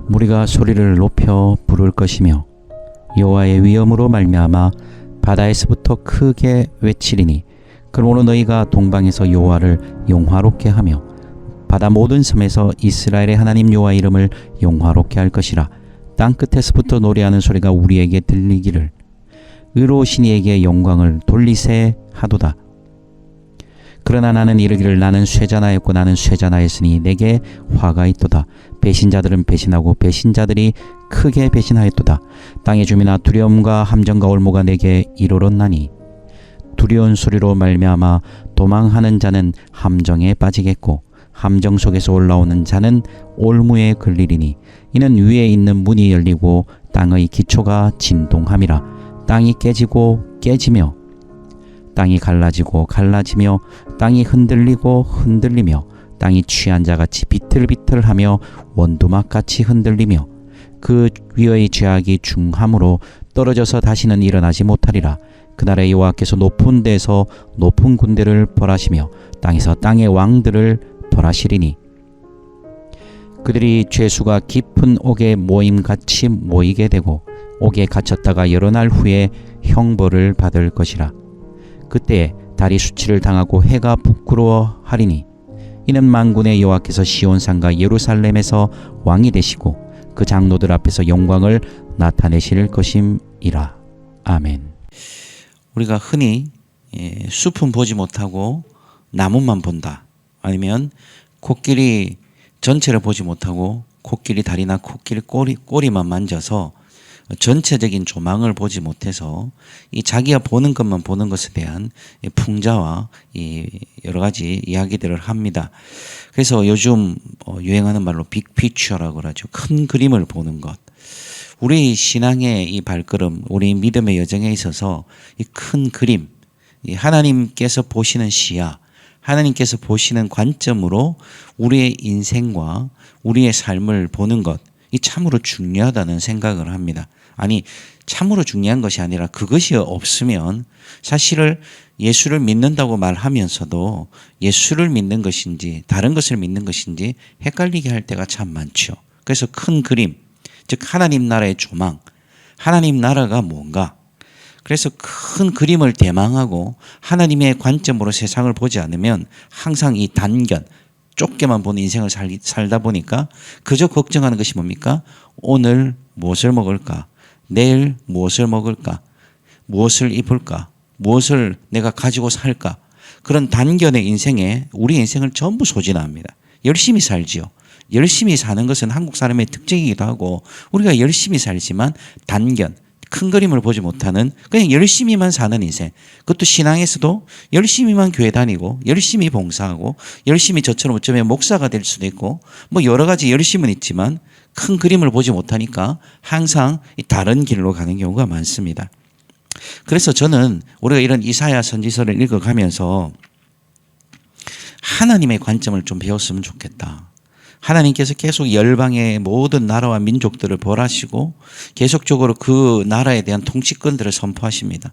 무리가 소리를 높여 부를 것이며 여호와의 위엄으로 말미암아 바다에서부터 크게 외치리니 그러므로 너희가 동방에서 여호와를 영화롭게 하며 바다 모든 섬에서 이스라엘의 하나님 여호와 이름을 영화롭게 할 것이라. 땅 끝에서부터 노래하는 소리가 우리에게 들리기를 의로우신 이에게 영광을 돌리세 하도다. 그러나 나는 이르기를 나는 쇠자나였고 나는 쇠자나였으니 내게 화가 있도다. 배신자들은 배신하고 배신자들이 크게 배신하였도다. 땅의 주민아 두려움과 함정과 올무가 내게 이르렀나니 두려운 소리로 말미암아 도망하는 자는 함정에 빠지겠고 함정 속에서 올라오는 자는 올무에 걸리리니 이는 위에 있는 문이 열리고 땅의 기초가 진동함이라. 땅이 깨지고 깨지며 땅이 갈라지고 갈라지며 땅이 흔들리고 흔들리며 땅이 취한 자같이 비틀비틀하며 원두막같이 흔들리며 그 위의 죄악이 중함으로 떨어져서 다시는 일어나지 못하리라. 그날에 여호와께서 높은 데서 높은 군대를 벌하시며 땅에서 땅의 왕들을 벌하시리니 그들이 죄수가 깊은 옥에 모임같이 모이게 되고 옥에 갇혔다가 여러 날 후에 형벌을 받을 것이라. 그때에 달이 수치를 당하고 해가 부끄러워하리니 이는 만군의 여호와께서 시온산과 예루살렘에서 왕이 되시고 그 장로들 앞에서 영광을 나타내실 것임이라. 아멘. 우리가 흔히 숲은 보지 못하고 나무만 본다. 아니면 코끼리 전체를 보지 못하고 코끼리 다리나 코끼리 꼬리만 만져서 전체적인 조망을 보지 못해서 이 자기가 보는 것만 보는 것에 대한 풍자와 이 여러 가지 이야기들을 합니다. 그래서 요즘 유행하는 말로 빅피처라고 하죠. 큰 그림을 보는 것. 우리 신앙의 이 발걸음, 우리 믿음의 여정에 있어서 이 큰 그림, 이 하나님께서 보시는 시야, 하나님께서 보시는 관점으로 우리의 인생과 우리의 삶을 보는 것, 이 참으로 중요하다는 생각을 합니다. 아니, 참으로 중요한 것이 아니라 그것이 없으면 사실은 예수를 믿는다고 말하면서도 예수를 믿는 것인지 다른 것을 믿는 것인지 헷갈리게 할 때가 참 많죠. 그래서 큰 그림, 즉 하나님 나라의 조망, 하나님 나라가 뭔가, 그래서 큰 그림을 대망하고 하나님의 관점으로 세상을 보지 않으면 항상 이 단견, 좁게만 보는 인생을 살다 보니까 그저 걱정하는 것이 뭡니까? 오늘 무엇을 먹을까? 내일 무엇을 먹을까? 무엇을 입을까? 무엇을 내가 가지고 살까? 그런 단견의 인생에 우리 인생을 전부 소진합니다. 열심히 살지요. 열심히 사는 것은 한국 사람의 특징이기도 하고 우리가 열심히 살지만 단견, 큰 그림을 보지 못하는 그냥 열심히만 사는 인생. 그것도 신앙에서도 열심히만 교회 다니고 열심히 봉사하고 열심히 저처럼 어쩌면 목사가 될 수도 있고 뭐 여러 가지 열심은 있지만 큰 그림을 보지 못하니까 항상 다른 길로 가는 경우가 많습니다. 그래서 저는 우리가 이런 이사야 선지서를 읽어가면서 하나님의 관점을 좀 배웠으면 좋겠다. 하나님께서 계속 열방의 모든 나라와 민족들을 벌하시고 계속적으로 그 나라에 대한 통치권들을 선포하십니다.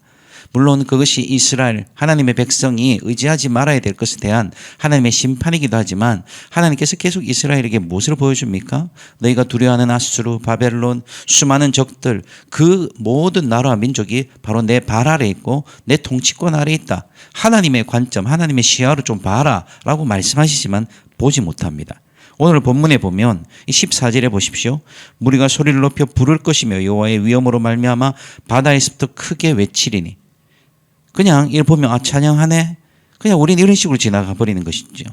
물론 그것이 이스라엘 하나님의 백성이 의지하지 말아야 될 것에 대한 하나님의 심판이기도 하지만 하나님께서 계속 이스라엘에게 무엇을 보여줍니까? 너희가 두려워하는 아수르, 바벨론, 수많은 적들 그 모든 나라와 민족이 바로 내 발 아래 있고 내 통치권 아래 있다. 하나님의 관점, 하나님의 시야로 좀 봐라 라고 말씀하시지만 보지 못합니다. 오늘 본문에 보면 14절에 보십시오. 무리가 소리를 높여 부를 것이며 여호와의 위엄으로 말미암아 바다에서부터 크게 외치리니. 그냥 이걸 보면 찬양하네. 그냥 우리는 이런 식으로 지나가 버리는 것이죠.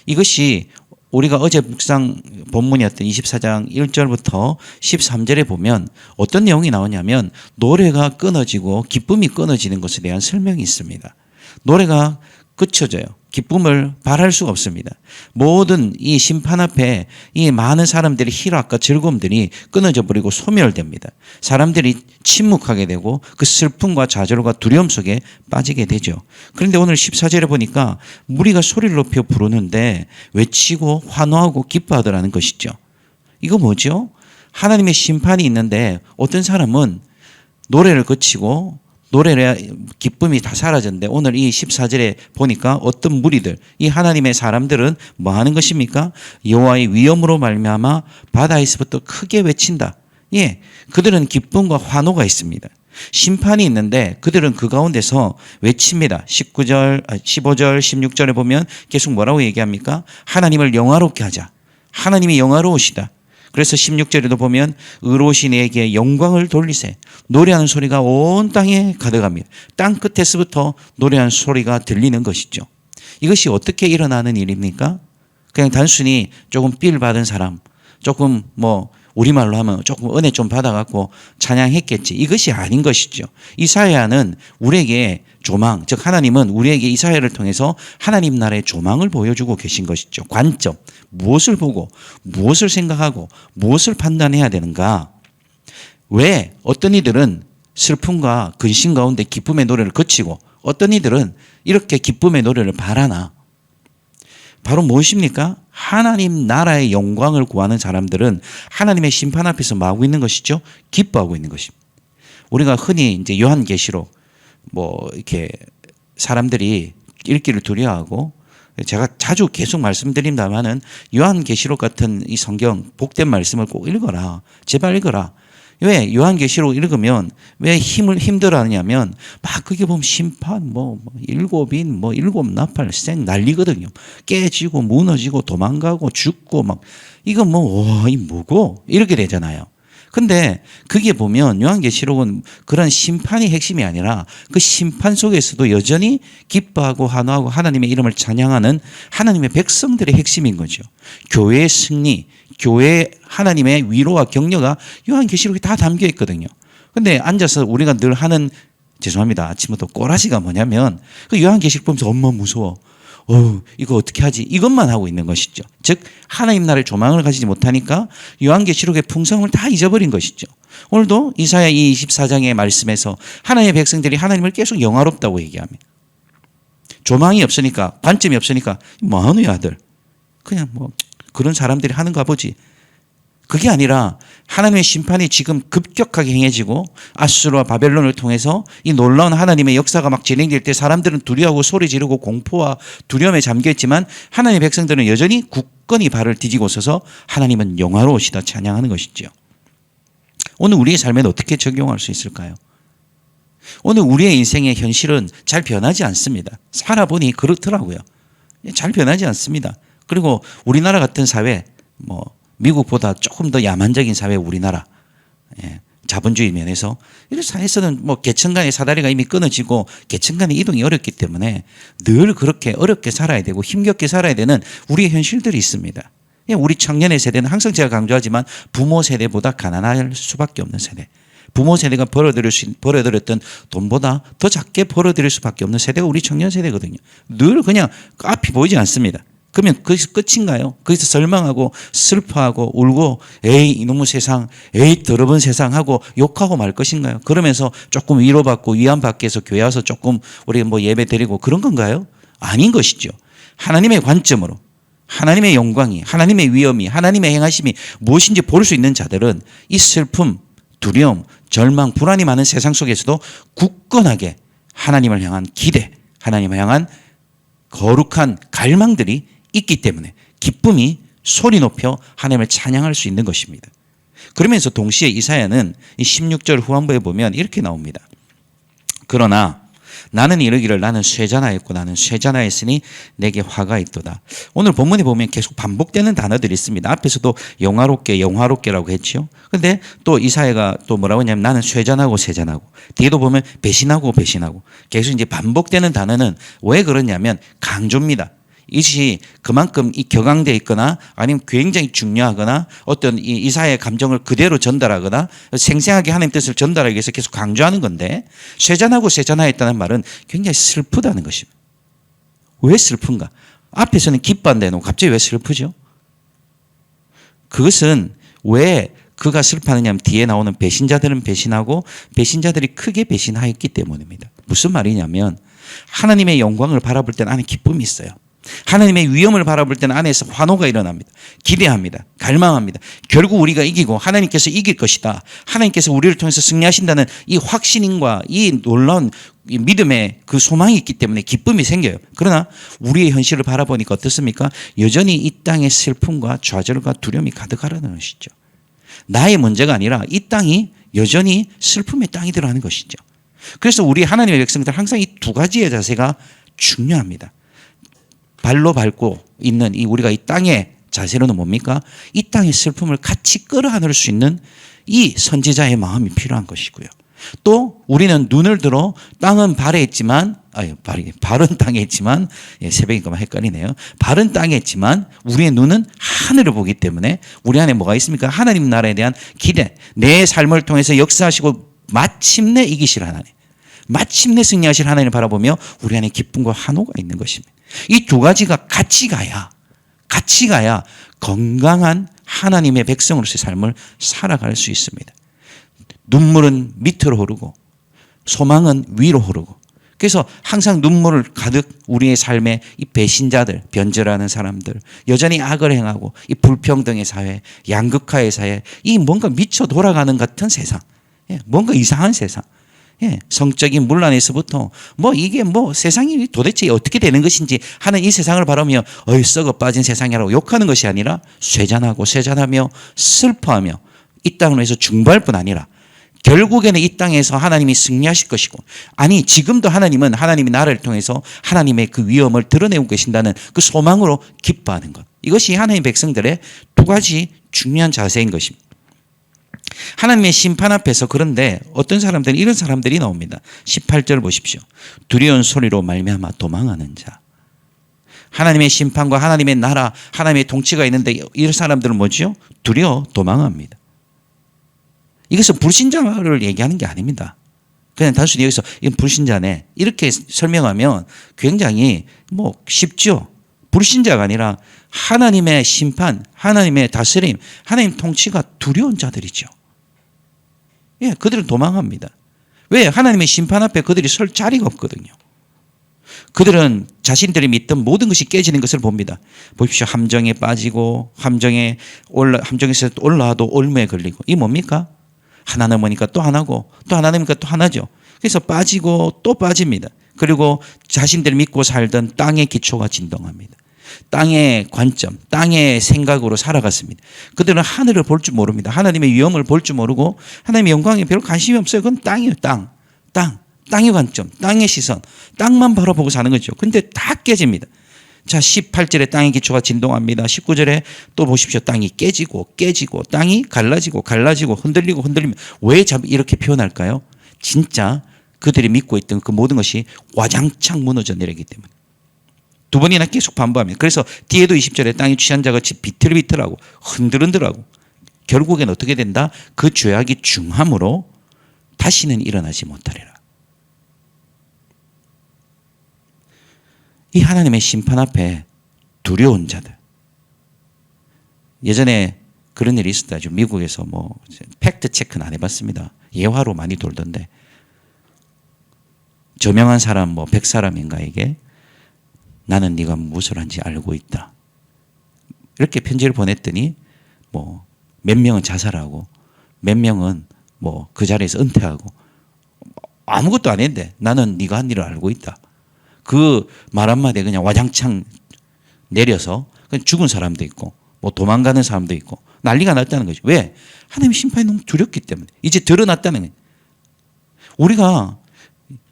이것이 우리가 어제 묵상 본문이었던 24장 1절부터 13절에 보면 어떤 내용이 나오냐면 노래가 끊어지고 기쁨이 끊어지는 것에 대한 설명이 있습니다. 노래가 그쳐져요. 기쁨을 발할 수가 없습니다. 모든 이 심판 앞에 이 많은 사람들의 희락과 즐거움들이 끊어져 버리고 소멸됩니다. 사람들이 침묵하게 되고 그 슬픔과 좌절과 두려움 속에 빠지게 되죠. 그런데 오늘 14절에 보니까 무리가 소리를 높여 부르는데 외치고 환호하고 기뻐하더라는 것이죠. 이거 뭐죠? 하나님의 심판이 있는데 어떤 사람은 노래를 그치고 노래를 기쁨이 다 사라졌는데 오늘 이 14절에 보니까 어떤 무리들, 이 하나님의 사람들은 뭐 하는 것입니까? 여호와의 위엄으로 말미암아 바다에서부터 크게 외친다. 예, 그들은 기쁨과 환호가 있습니다. 심판이 있는데 그들은 그 가운데서 외칩니다. 15절, 16절에 보면 계속 뭐라고 얘기합니까? 하나님을 영화롭게 하자. 하나님이 영화로우시다. 그래서 16절에도 보면 의로우신 이에게 영광을 돌리세. 노래하는 소리가 온 땅에 가득합니다. 땅 끝에서부터 노래하는 소리가 들리는 것이죠. 이것이 어떻게 일어나는 일입니까? 그냥 단순히 조금 삘 받은 사람, 조금 우리말로 하면 조금 은혜 좀 받아갖고 찬양했겠지. 이것이 아닌 것이죠. 이사야는 우리에게 조망, 즉 하나님은 우리에게 이사야를 통해서 하나님 나라의 조망을 보여주고 계신 것이죠. 관점, 무엇을 보고 무엇을 생각하고 무엇을 판단해야 되는가. 왜 어떤 이들은 슬픔과 근심 가운데 기쁨의 노래를 그치고 어떤 이들은 이렇게 기쁨의 노래를 바라나. 바로 무엇입니까? 하나님 나라의 영광을 구하는 사람들은 하나님의 심판 앞에서 뭐 하고 있는 것이죠? 기뻐하고 있는 것입니다. 우리가 흔히 이제 요한계시록 이렇게 사람들이 읽기를 두려워하고 제가 자주 계속 말씀드린다면은 요한계시록 같은 이 성경 복된 말씀을 꼭 읽어라. 제발 읽어라. 왜 요한계시록 읽으면 왜 힘들어하냐면 막 그게 보면 심판 일곱인 일곱 나팔 쌩 난리거든요. 깨지고 무너지고 도망가고 죽고 이거 이 뭐고 이렇게 되잖아요. 근데 그게 보면 요한계시록은 그런 심판이 핵심이 아니라 그 심판 속에서도 여전히 기뻐하고 환호하고 하나님의 이름을 찬양하는 하나님의 백성들의 핵심인 거죠. 교회의 승리, 교회 하나님의 위로와 격려가 요한계시록에 다 담겨 있거든요. 근데 앉아서 우리가 늘 하는, 죄송합니다, 아침부터 꼬라지가 뭐냐면 그 요한계시록 보면서 엄마 무서워, 이거 어떻게 하지? 이것만 하고 있는 것이죠. 즉 하나님 나라의 조망을 가지지 못하니까 요한계시록의 풍성을 다 잊어버린 것이죠. 오늘도 이사야 24장의 말씀에서 하나님의 백성들이 하나님을 계속 영화롭다고 얘기합니다. 조망이 없으니까, 관점이 없으니까 뭐하노 아들, 그냥 그런 사람들이 하는가 보지. 그게 아니라 하나님의 심판이 지금 급격하게 행해지고 아수르와 바벨론을 통해서 이 놀라운 하나님의 역사가 막 진행될 때 사람들은 두려워하고 소리 지르고 공포와 두려움에 잠겨있지만 하나님의 백성들은 여전히 굳건히 발을 디디고 서서 하나님은 영화로우시다 찬양하는 것이죠. 오늘 우리의 삶에는 어떻게 적용할 수 있을까요? 오늘 우리의 인생의 현실은 잘 변하지 않습니다. 살아보니 그렇더라고요. 잘 변하지 않습니다. 그리고 우리나라 같은 사회, 미국보다 조금 더 야만적인 사회 우리나라, 자본주의 면에서 이런 사회에서는 계층 간의 사다리가 이미 끊어지고 계층 간의 이동이 어렵기 때문에 늘 그렇게 어렵게 살아야 되고 힘겹게 살아야 되는 우리의 현실들이 있습니다. 우리 청년의 세대는 항상 제가 강조하지만 부모 세대보다 가난할 수밖에 없는 세대. 부모 세대가 벌어들였던 돈보다 더 작게 벌어들일 수밖에 없는 세대가 우리 청년 세대거든요. 늘 그냥 앞이 보이지 않습니다. 그러면 거기서 끝인가요? 거기서 설망하고 슬퍼하고 울고 에이 이놈의 세상, 에이 더러운 세상 하고 욕하고 말 것인가요? 그러면서 조금 위로받고 위안받기 위해서 교회 와서 조금 우리 예배 드리고 그런 건가요? 아닌 것이죠. 하나님의 관점으로 하나님의 영광이, 하나님의 위엄이, 하나님의 행하심이 무엇인지 볼 수 있는 자들은 이 슬픔, 두려움, 절망, 불안이 많은 세상 속에서도 굳건하게 하나님을 향한 기대, 하나님을 향한 거룩한 갈망들이 있기 때문에 기쁨이 소리 높여 하나님을 찬양할 수 있는 것입니다. 그러면서 동시에 이사야는 이 16절 후반부에 보면 이렇게 나옵니다. 그러나 나는 이르기를 나는 쇠자나였고 나는 쇠자나였으니 내게 화가 있도다. 오늘 본문에 보면 계속 반복되는 단어들이 있습니다. 앞에서도 영화롭게라고 했죠. 그런데 또 이사야가 또 뭐라고 했냐면 나는 쇠자나고 쇠자나고, 뒤에도 보면 배신하고 계속 이제 반복되는 단어는 왜 그러냐면 강조입니다. 이것이 그만큼 격앙되어 있거나 아니면 굉장히 중요하거나 어떤 이사야의 감정을 그대로 전달하거나 생생하게 하나님 뜻을 전달하기 위해서 계속 강조하는 건데, 쇠잔하고 쇠잔하였다는 말은 굉장히 슬프다는 것입니다. 왜 슬픈가? 앞에서는 기뻐한다고 갑자기 왜 슬프죠? 그것은 왜 그가 슬퍼하느냐 하면 뒤에 나오는 배신자들은 배신하고 배신자들이 크게 배신하였기 때문입니다. 무슨 말이냐면 하나님의 영광을 바라볼 때는 안에 기쁨이 있어요. 하나님의 위험을 바라볼 때는 안에서 환호가 일어납니다. 기대합니다. 갈망합니다. 결국 우리가 이기고 하나님께서 이길 것이다. 하나님께서 우리를 통해서 승리하신다는 이 확신과 이 놀라운 믿음의 그 소망이 있기 때문에 기쁨이 생겨요. 그러나 우리의 현실을 바라보니까 어떻습니까? 여전히 이 땅의 슬픔과 좌절과 두려움이 가득하다는 것이죠. 나의 문제가 아니라 이 땅이 여전히 슬픔의 땅이 들어가는 것이죠. 그래서 우리 하나님의 백성들 항상 이 두 가지의 자세가 중요합니다. 발로 밟고 있는 이 우리가 이 땅의 자세로는 뭡니까? 이 땅의 슬픔을 같이 끌어안을 수 있는 이 선지자의 마음이 필요한 것이고요. 또 우리는 눈을 들어 땅은 발에 있지만 발은 땅에 있지만 새벽이니까 헷갈리네요. 발은 땅에 있지만 우리의 눈은 하늘을 보기 때문에 우리 안에 뭐가 있습니까? 하나님 나라에 대한 기대, 내 삶을 통해서 역사하시고 마침내 이기실 하나님, 마침내 승리하실 하나님을 바라보며 우리 안에 기쁨과 환호가 있는 것입니다. 이 두 가지가 같이 가야 건강한 하나님의 백성으로서의 삶을 살아갈 수 있습니다. 눈물은 밑으로 흐르고 소망은 위로 흐르고, 그래서 항상 눈물을 가득 우리의 삶에 이 배신자들, 변절하는 사람들, 여전히 악을 행하고 이 불평등의 사회, 양극화의 사회, 이 뭔가 미쳐 돌아가는 같은 세상, 뭔가 이상한 세상, 성적인 문란에서부터 이게 세상이 도대체 어떻게 되는 것인지 하는 이 세상을 바라며 썩어 빠진 세상이라고 욕하는 것이 아니라 쇠잔하며 슬퍼하며 이 땅으로 해서 중보할 뿐 아니라 결국에는 이 땅에서 하나님이 승리하실 것이고, 아니 지금도 하나님은 하나님이 나를 통해서 하나님의 그 위엄을 드러내고 계신다는 그 소망으로 기뻐하는 것, 이것이 하나님의 백성들의 두 가지 중요한 자세인 것입니다. 하나님의 심판 앞에서 그런데 어떤 사람들은 이런 사람들이 나옵니다. 18절 보십시오. 두려운 소리로 말미암아 도망하는 자. 하나님의 심판과 하나님의 나라, 하나님의 통치가 있는데 이런 사람들은 뭐죠? 두려워 도망합니다. 이것은 불신자를 얘기하는 게 아닙니다. 그냥 단순히 여기서 이건 불신자네 이렇게 설명하면 굉장히 쉽죠. 불신자가 아니라 하나님의 심판, 하나님의 다스림, 하나님 통치가 두려운 자들이죠. 그들은 도망합니다. 왜? 하나님의 심판 앞에 그들이 설 자리가 없거든요. 그들은 자신들이 믿던 모든 것이 깨지는 것을 봅니다. 보십시오. 함정에 빠지고 함정에서 올라와도 올무에 걸리고, 이 뭡니까? 하나 넘으니까 또 하나고 또 하나 넘으니까 또 하나죠. 그래서 빠지고 또 빠집니다. 그리고 자신들 믿고 살던 땅의 기초가 진동합니다. 땅의 관점, 땅의 생각으로 살아갔습니다. 그들은 하늘을 볼 줄 모릅니다. 하나님의 위엄을 볼 줄 모르고 하나님의 영광에 별로 관심이 없어요. 그건 땅이에요. 땅의 관점, 땅의 시선, 땅만 바라보고 사는 거죠. 근데 다 깨집니다. 자, 18절에 땅의 기초가 진동합니다. 19절에 또 보십시오. 땅이 깨지고 땅이 갈라지고 흔들리고 왜 이렇게 표현할까요? 진짜 그들이 믿고 있던 그 모든 것이 와장창 무너져 내리기 때문에. 두 번이나 계속 반복합니다. 그래서 뒤에도 20절에 땅이 취한 자같이 비틀비틀하고 흔들흔들하고 결국엔 어떻게 된다? 그 죄악이 중함으로 다시는 일어나지 못하리라. 이 하나님의 심판 앞에 두려운 자들. 예전에 그런 일이 있었다죠. 미국에서 팩트 체크는 안 해봤습니다. 예화로 많이 돌던데 저명한 사람 100사람인가에게 나는 네가 무엇을 한지 알고 있다. 이렇게 편지를 보냈더니 몇 명은 자살하고 몇 명은 그 자리에서 은퇴하고 아무것도 안 했는데 나는 네가 한 일을 알고 있다. 그 말 한마디에 그냥 와장창 내려서 그냥 죽은 사람도 있고 도망가는 사람도 있고 난리가 났다는 거죠. 왜? 하나님의 심판이 너무 두렵기 때문에. 이제 드러났다는 거예요. 우리가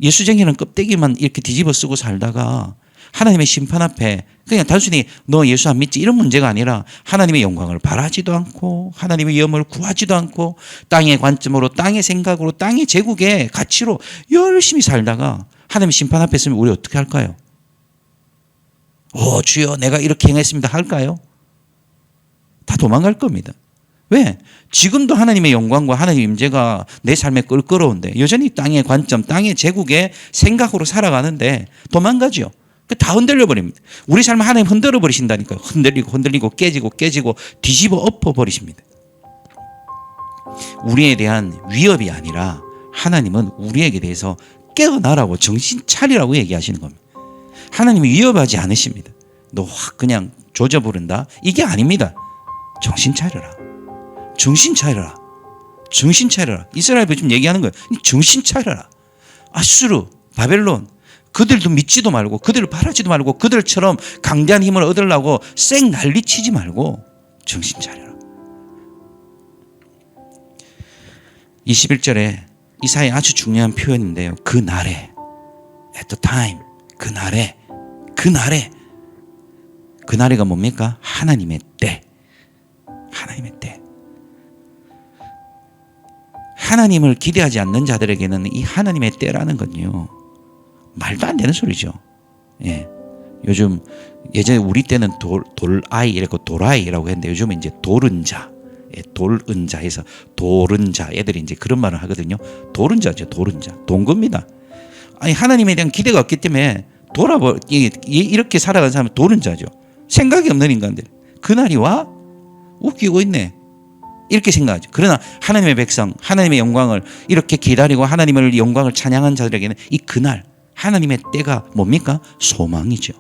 예수쟁이라는 껍데기만 이렇게 뒤집어 쓰고 살다가 하나님의 심판 앞에 그냥 단순히 너 예수 안 믿지 이런 문제가 아니라 하나님의 영광을 바라지도 않고 하나님의 위엄을 구하지도 않고 땅의 관점으로 땅의 생각으로 땅의 제국의 가치로 열심히 살다가 하나님의 심판 앞에 있으면 우리 어떻게 할까요? 주여 내가 이렇게 행했습니다 할까요? 다 도망갈 겁니다. 왜? 지금도 하나님의 영광과 하나님의 임재가 내 삶에 끌어오는데 여전히 땅의 관점, 땅의 제국의 생각으로 살아가는데 도망가죠. 다 흔들려 버립니다. 우리 삶을 하나님 흔들어 버리신다니까요. 흔들리고 깨지고 뒤집어 엎어 버리십니다. 우리에 대한 위협이 아니라 하나님은 우리에게 대해서 깨어나라고 정신 차리라고 얘기하시는 겁니다. 하나님이 위협하지 않으십니다. 너 확 그냥 조져 부른다. 이게 아닙니다. 정신 차려라. 정신 차려라. 정신 차려라. 이스라엘도 지금 얘기하는 거예요. 정신 차려라. 아수르, 바벨론, 그들도 믿지도 말고 그들을 바라지도 말고 그들처럼 강대한 힘을 얻으려고 쌩 난리치지 말고 정신 차려라. 21절에 이사야 아주 중요한 표현인데요. 그 날에, at the time, 그 날에, 그 날에, 그 날에가 뭡니까? 하나님의 때. 하나님의 때. 하나님을 기대하지 않는 자들에게는 이 하나님의 때라는 건요, 말도 안 되는 소리죠. 예. 요즘, 예전에 우리 때는 돌아이, 이랬고 도라이라고 했는데 요즘은 이제 돌은자. 예, 돌은자 해서 돌은자 애들이 이제 그런 말을 하거든요. 돌은자죠, 돌은자. 동겁니다. 아니, 하나님에 대한 기대가 없기 때문에 이렇게 살아가는 사람은 돌은자죠. 생각이 없는 인간들. 그날이 와? 웃기고 있네. 이렇게 생각하죠. 그러나 하나님의 백성, 하나님의 영광을 이렇게 기다리고 하나님의 영광을 찬양한 자들에게는 이 그날, 하나님의 때가 뭡니까? 소망이죠.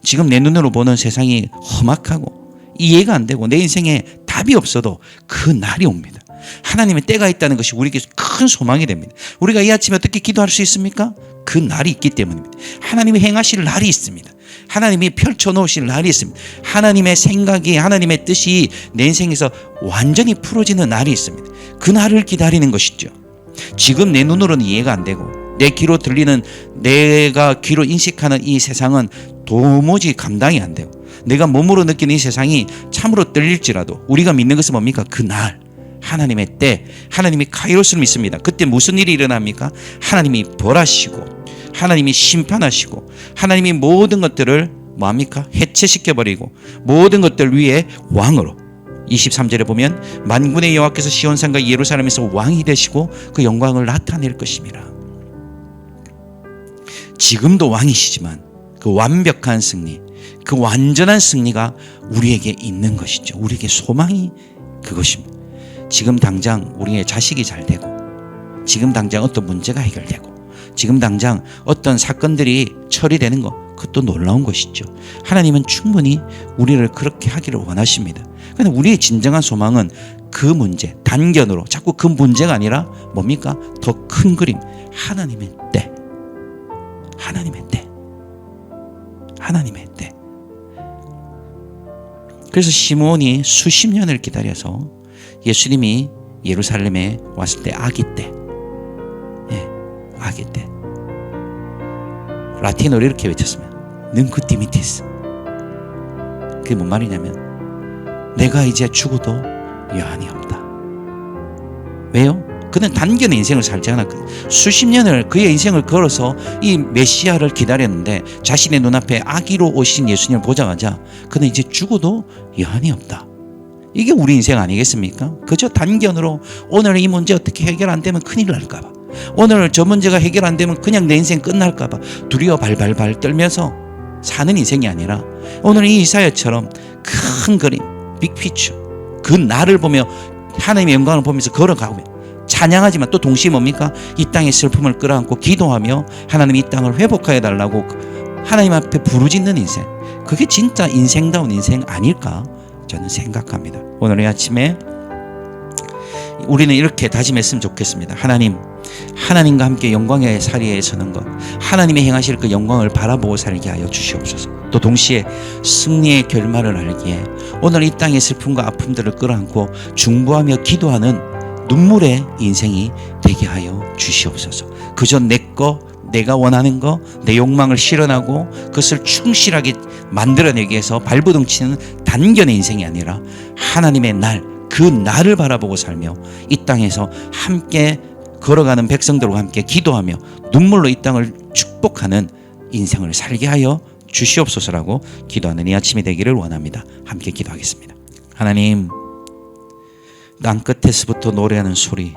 지금 내 눈으로 보는 세상이 험악하고 이해가 안 되고 내 인생에 답이 없어도 그 날이 옵니다. 하나님의 때가 있다는 것이 우리에게 큰 소망이 됩니다. 우리가 이 아침에 어떻게 기도할 수 있습니까? 그 날이 있기 때문입니다. 하나님이 행하실 날이 있습니다. 하나님이 펼쳐놓으실 날이 있습니다. 하나님의 생각이, 하나님의 뜻이 내 인생에서 완전히 풀어지는 날이 있습니다. 그 날을 기다리는 것이죠. 지금 내 눈으로는 이해가 안 되고 내 귀로 들리는, 내가 귀로 인식하는 이 세상은 도무지 감당이 안 되고 내가 몸으로 느끼는 이 세상이 참으로 떨릴지라도 우리가 믿는 것은 뭡니까? 그 날, 하나님의 때, 하나님이 카이로스를 믿습니다. 그때 무슨 일이 일어납니까? 하나님이 벌하시고 하나님이 심판하시고 하나님이 모든 것들을 뭐합니까? 해체시켜버리고 모든 것들 위에 왕으로, 23절에 보면 만군의 여호와께서 시온산과 예루살렘에서 왕이 되시고 그 영광을 나타낼 것입니다. 지금도 왕이시지만 그 완벽한 승리, 그 완전한 승리가 우리에게 있는 것이죠. 우리에게 소망이 그것입니다. 지금 당장 우리의 자식이 잘 되고 지금 당장 어떤 문제가 해결되고 지금 당장 어떤 사건들이 처리되는 것, 그것도 놀라운 것이죠. 하나님은 충분히 우리를 그렇게 하기를 원하십니다. 그런데 우리의 진정한 소망은 그 문제, 단견으로 자꾸 그 문제가 아니라 뭡니까? 더 큰 그림, 하나님의 때, 하나님의 때, 하나님의 때. 그래서 시므온이 수십 년을 기다려서 예수님이 예루살렘에 왔을 때 아기 때, 아기 때 라틴어로 이렇게 외쳤습니다. 능쿠 디미티스. 그게 뭔 말이냐면 내가 이제 죽어도 여한이 없다. 왜요? 그는 단견의 인생을 살지 않았거든요. 수십 년을 그의 인생을 걸어서 이 메시아를 기다렸는데 자신의 눈앞에 아기로 오신 예수님을 보자마자 그는 이제 죽어도 여한이 없다. 이게 우리 인생 아니겠습니까? 그저 단견으로 오늘 이 문제 어떻게 해결 안 되면 큰일 날까 봐, 오늘 저 문제가 해결 안 되면 그냥 내 인생 끝날까 봐 두려워 발발발 떨면서 사는 인생이 아니라 오늘 이 이사야처럼 큰 그림, 빅피처, 그 나를 보며 하나님의 영광을 보면서 걸어가며 찬양하지만 또 동시에 뭡니까? 이 땅의 슬픔을 끌어안고 기도하며 하나님 이 땅을 회복하여 달라고 하나님 앞에 부르짖는 인생, 그게 진짜 인생다운 인생 아닐까 저는 생각합니다. 오늘 이 아침에 우리는 이렇게 다짐했으면 좋겠습니다. 하나님, 하나님과 함께 영광의 자리에 서는 것, 하나님의 행하실 그 영광을 바라보고 살게 하여 주시옵소서. 또 동시에 승리의 결말을 알기에 오늘 이 땅의 슬픔과 아픔들을 끌어안고 중보하며 기도하는 눈물의 인생이 되게 하여 주시옵소서. 그저 내가 원하는 거, 내 욕망을 실현하고 그것을 충실하게 만들어내기 위해서 발버둥치는 단견의 인생이 아니라 하나님의 날, 그 날을 바라보고 살며 이 땅에서 함께 걸어가는 백성들과 함께 기도하며 눈물로 이 땅을 축복하는 인생을 살게 하여 주시옵소서라고 기도하는 이 아침이 되기를 원합니다. 함께 기도하겠습니다. 하나님, 땅 끝에서부터 노래하는 소리,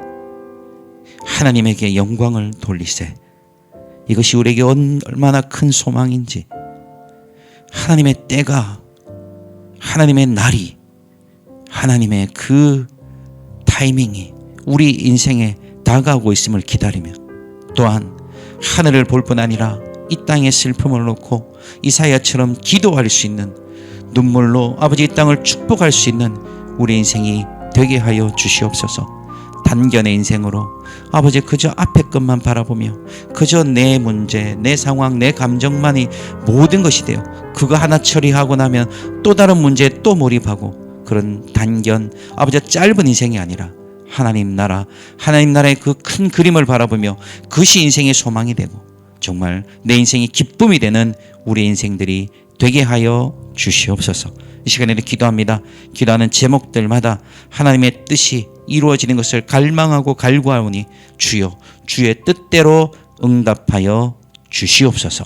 하나님에게 영광을 돌리세. 이것이 우리에게 얼마나 큰 소망인지, 하나님의 때가, 하나님의 날이, 하나님의 그 타이밍이 우리 인생에 다가오고 있음을 기다리며, 또한 하늘을 볼 뿐 아니라 이 땅의 슬픔을 놓고 이사야처럼 기도할 수 있는, 눈물로 아버지 이 땅을 축복할 수 있는 우리 인생이 되게 하여 주시옵소서. 단견의 인생으로 아버지 그저 앞에 것만 바라보며 그저 내 문제, 내 상황, 내 감정만이 모든 것이 되어 그거 하나 처리하고 나면 또 다른 문제에 또 몰입하고, 그런 단견 아버지 짧은 인생이 아니라 하나님 나라의 그 큰 그림을 바라보며 그것이 인생의 소망이 되고 정말 내 인생이 기쁨이 되는 우리 인생들이 되게 하여 주시옵소서. 이 시간에는 기도합니다. 기도하는 제목들마다 하나님의 뜻이 이루어지는 것을 갈망하고 갈구하오니 주여 주의 뜻대로 응답하여 주시옵소서.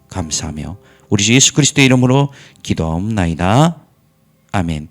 감사하며 우리 주 예수 그리스도의 이름으로 기도하옵나이다. 아멘.